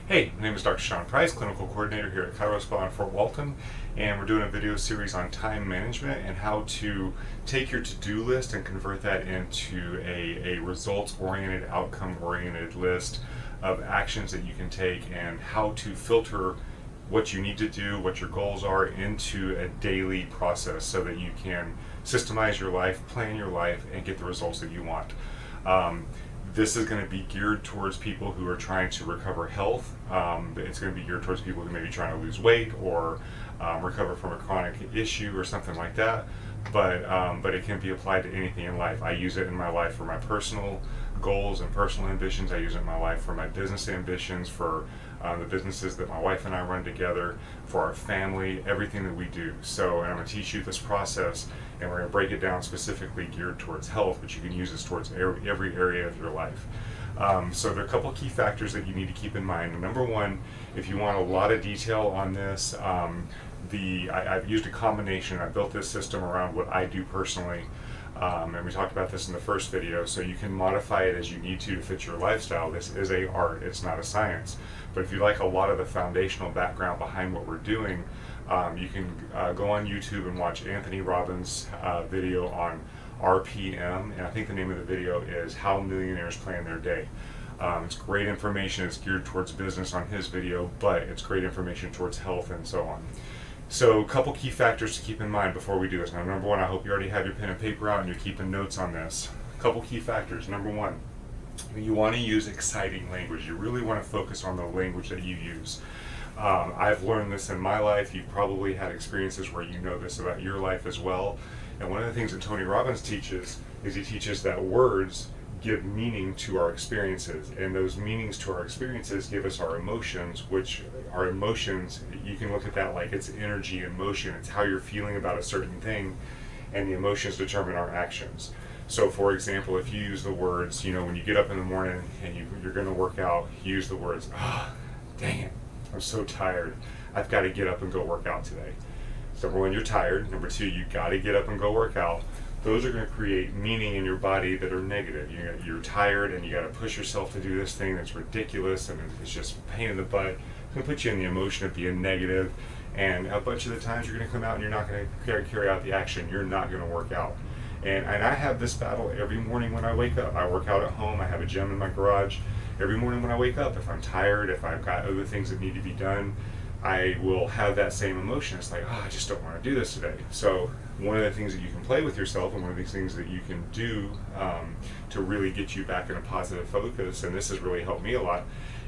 Hey, my name is Dr. Sean Price, Clinical Coordinator here at Kairos Spa in Fort Walton, and we're doing a video series on time management and how to take your to-do list and convert that into a results-oriented, outcome-oriented list of actions that you can take and how to filter what you need to do, what your goals are, into a daily process so that you can systemize your life, plan your life, and get the results that you want. This is going to be geared towards people who are trying to recover health. It's going to be geared towards people who may be trying to lose weight or recover from a chronic issue or something like that. But it can be applied to anything in life. I use it in my life for my personal goals and personal ambitions. I use it in my life for my business ambitions, for the businesses that my wife and I run together, for our family, everything that we do. So, and I'm going to teach you this process, and we're going to break it down specifically geared towards health, but you can use this towards every area of your life. So there are a couple of key factors that you need to keep in mind. Number one, if you want a lot of detail on this, I've used a combination. I built this system around what I do personally. And we talked about this in the first video, so you can modify it as you need to fit your lifestyle. This is a art, it's not a science. But if you like a lot of the foundational background behind what we're doing, you can go on YouTube and watch Anthony Robbins' video on RPM, and I think the name of the video is How Millionaires Plan Their Day. It's great information. It's geared towards business on his video, but it's great information towards health and so on. So a couple key factors to keep in mind before we do this. Now, number one, I hope you already have your pen and paper out and you're keeping notes on this. A couple key factors. Number one, you want to use exciting language. You really want to focus on the language that you use. I've learned this in my life. You've probably had experiences where you know this about your life as well. And one of the things that Tony Robbins teaches is he teaches that words give meaning to our experiences, and those meanings to our experiences give us our emotions, which our emotions, you can look at that like it's energy and motion. It's how you're feeling about a certain thing, and the emotions determine our actions. So for example, if you use the words, when you get up in the morning and you're going to work out, you use the words, dang it, I'm so tired, I've got to get up and go work out today. So number one, you're tired. Number two, you got to get up and go work out. Those are going to create meaning in your body that are negative. You're tired and you got to push yourself to do this thing that's ridiculous and it's just a pain in the butt. It's going to put you in the emotion of being negative, and a bunch of the times you're going to come out and you're not going to carry out the action. You're not going to work out. And I have this battle every morning when I wake up. I work out at home. I have a gym in my garage. Every morning when I wake up, if I'm tired, if I've got other things that need to be done, I will have that same emotion. It's like, I just don't want to do this today. So one of the things that you can play with yourself, and one of these things that you can do to really get you back in a positive focus, and this has really helped me a lot,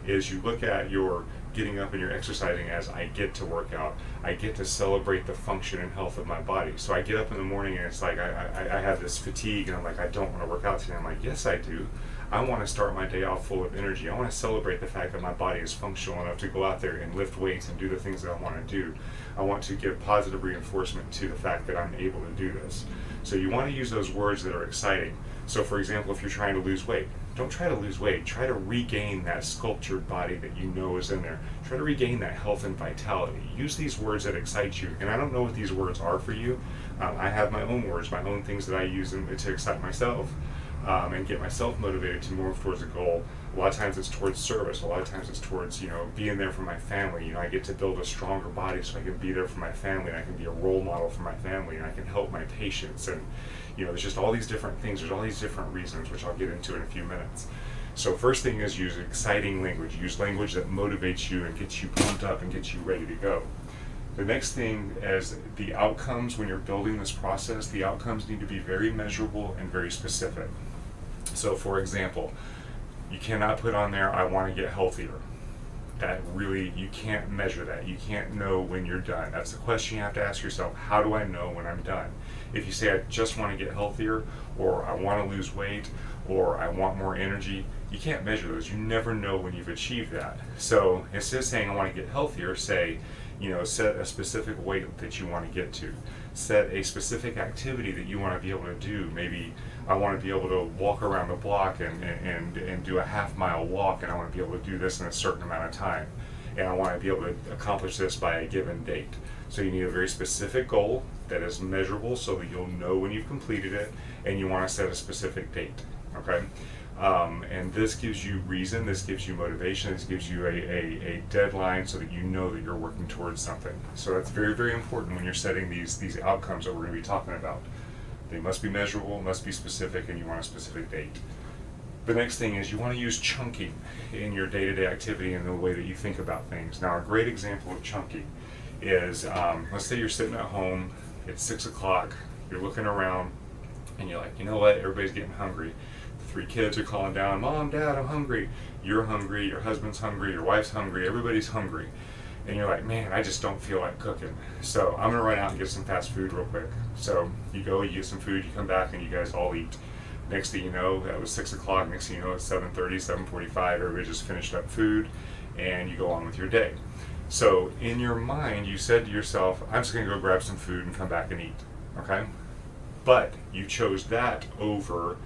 is you look at your getting up and you're exercising as I get to work out. I get to celebrate the function and health of my body. So I get up in the morning and it's like I have this fatigue and I'm like, I don't want to work out today. I'm like, yes I do. I want to start my day off full of energy. I want to celebrate the fact that my body is functional enough to go out there and lift weights and do the things that I want to do. I want to give positive reinforcement to the fact that I'm able to do this. So you want to use those words that are exciting. So for example, if you're trying to lose weight, don't try to lose weight. Try to regain that sculptured body that you know is in there. Try to regain that health and vitality. Use these words that excite you. And I don't know what these words are for you. I have my own words, my own things that I use to excite myself. And get myself motivated to move towards a goal. A lot of times it's towards service. A lot of times it's towards, being there for my family. I get to build a stronger body so I can be there for my family, and I can be a role model for my family, and I can help my patients. And, there's just all these different things. There's all these different reasons, which I'll get into in a few minutes. So first thing is use exciting language. Use language that motivates you and gets you pumped up and gets you ready to go. The next thing is the outcomes. When you're building this process, the outcomes need to be very measurable and very specific. So for example, you cannot put on there, I want to get healthier. That really, you can't measure that. You can't know when you're done. That's the question you have to ask yourself. How do I know when I'm done? If you say, I just want to get healthier, or I want to lose weight, or I want more energy, you can't measure those. You never know when you've achieved that. So instead of saying, I want to get healthier, say, set a specific weight that you want to get to. Set a specific activity that you want to be able to do. Maybe I want to be able to walk around the block and do a half-mile walk, and I want to be able to do this in a certain amount of time. And I want to be able to accomplish this by a given date. So you need a very specific goal that is measurable so that you'll know when you've completed it, and you want to set a specific date. Okay? And this gives you reason, this gives you motivation, this gives you a deadline so that you know that you're working towards something. So that's very, very important when you're setting these outcomes that we're going to be talking about. They must be measurable, must be specific, and you want a specific date. The next thing is you want to use chunking in your day-to-day activity and the way that you think about things. Now, a great example of chunking is, let's say you're sitting at home, it's 6 o'clock, you're looking around, and you're like, you know what, everybody's getting hungry. The 3 kids are calling down, Mom, Dad, I'm hungry. You're hungry, your husband's hungry, your wife's hungry, everybody's hungry. And you're like, man, I just don't feel like cooking. So I'm gonna run out and get some fast food real quick. So you go, you get some food, you come back, and you guys all eat. Next thing you know, that was 6 o'clock, next thing you know, it's 7:30, 7:45, everybody just finished up food, and you go on with your day. So in your mind, you said to yourself, I'm just gonna go grab some food and come back and eat, okay? But you chose that over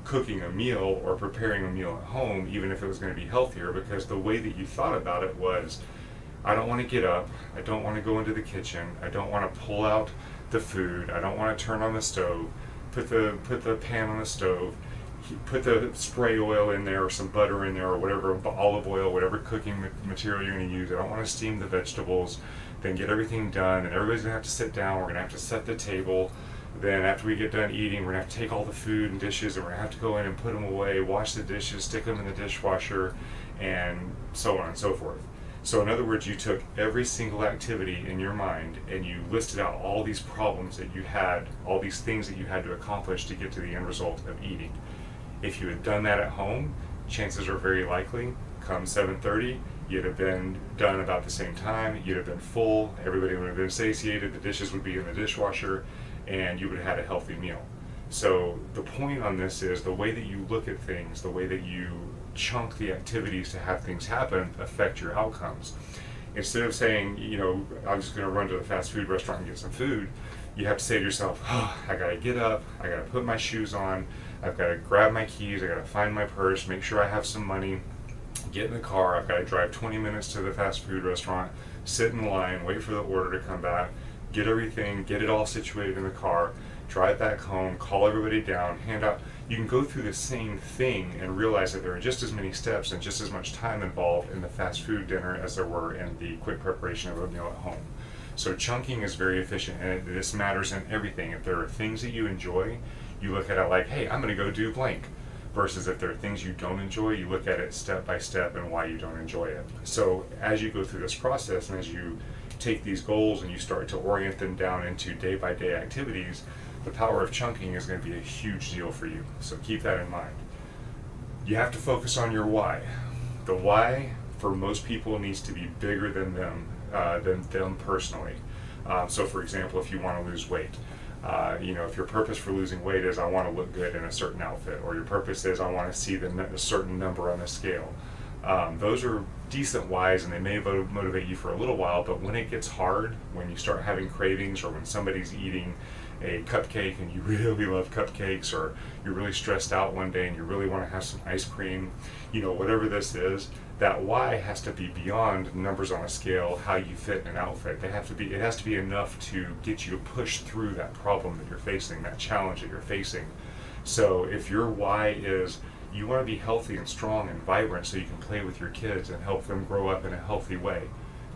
cooking a meal or preparing a meal at home, even if it was going to be healthier, because the way that you thought about it was, I don't want to get up, I don't want to go into the kitchen, I don't want to pull out the food, I don't want to turn on the stove, put the pan on the stove, put the spray oil in there or some butter in there or whatever, olive oil, whatever cooking material you're going to use. I don't want to steam the vegetables, then get everything done, and everybody's going to have to sit down, we're going to have to set the table. Then after we get done eating, we're going to have to take all the food and dishes and we're going to have to go in and put them away, wash the dishes, stick them in the dishwasher, and so on and so forth. So in other words, you took every single activity in your mind and you listed out all these problems that you had, all these things that you had to accomplish to get to the end result of eating. If you had done that at home, chances are very likely, come 7:30, you'd have been done about the same time, you'd have been full, everybody would have been satiated, the dishes would be in the dishwasher, and you would have had a healthy meal. So the point on this is the way that you look at things, the way that you chunk the activities to have things happen affect your outcomes. Instead of saying, you know, I'm just going to run to the fast food restaurant and get some food, you have to say to yourself, oh, I got to get up, I got to put my shoes on, I've got to grab my keys, I got to find my purse, make sure I have some money, get in the car, I've got to drive 20 minutes to the fast food restaurant, sit in line, wait for the order to come back, get everything, get it all situated in the car, drive back home, call everybody down, hand out. You can go through the same thing and realize that there are just as many steps and just as much time involved in the fast food dinner as there were in the quick preparation of a meal at home. So chunking is very efficient, and this matters in everything. If there are things that you enjoy, you look at it like, hey, I'm going to go do blank. Versus if there are things you don't enjoy, you look at it step by step and why you don't enjoy it. So as you go through this process and as you take these goals and you start to orient them down into day-by-day activities, the power of chunking is going to be a huge deal for you. So keep that in mind. You have to focus on your why. The why for most people needs to be bigger than them personally. So for example, if you want to lose weight, if your purpose for losing weight is I want to look good in a certain outfit, or your purpose is I want to see a certain number on the scale. Those are decent whys and they may motivate you for a little while, but when it gets hard, when you start having cravings, or when somebody's eating a cupcake and you really love cupcakes, or you're really stressed out one day and you really want to have some ice cream, whatever this is, that why has to be beyond numbers on a scale, how you fit in an outfit. It has to be enough to get you to push through that problem that you're facing, that challenge that you're facing. So if your why is you want to be healthy and strong and vibrant so you can play with your kids and help them grow up in a healthy way,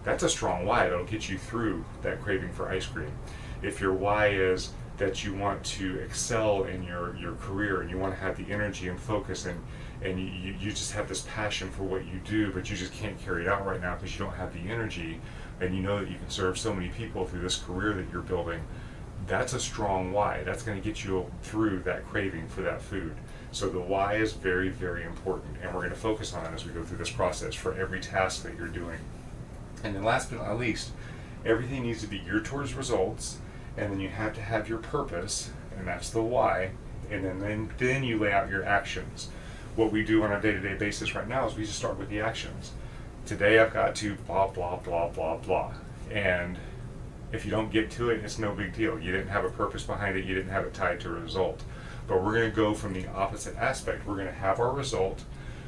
that's a strong why that'll get you through that craving for ice cream. If your why is that you want to excel in your career and you want to have the energy and focus and you just have this passion for what you do, but you just can't carry it out right now because you don't have the energy, and you know that you can serve so many people through this career that you're building, that's a strong why. That's going to get you through that craving for that food. So the why is very, very important, and we're going to focus on it as we go through this process for every task that you're doing. And then last but not least, everything needs to be geared towards results, and then you have to have your purpose, and that's the why, and then you lay out your actions. What we do on a day-to-day basis right now is we just start with the actions. Today I've got to blah, blah, blah, blah, blah. And if you don't get to it, it's no big deal. You didn't have a purpose behind it, you didn't have it tied to a result. But we're going to go from the opposite aspect. We're going to have our result,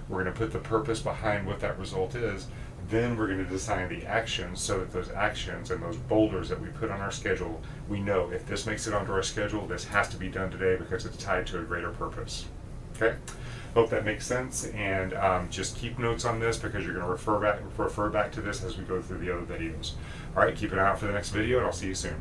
we're going to put the purpose behind what that result is, then we're going to design the actions so that those actions and those boulders that we put on our schedule, we know if this makes it onto our schedule, this has to be done today because it's tied to a greater purpose. Okay, hope that makes sense, and just keep notes on this because you're going to refer back to this as we go through the other videos. All right, keep an eye out for the next video, and I'll see you soon.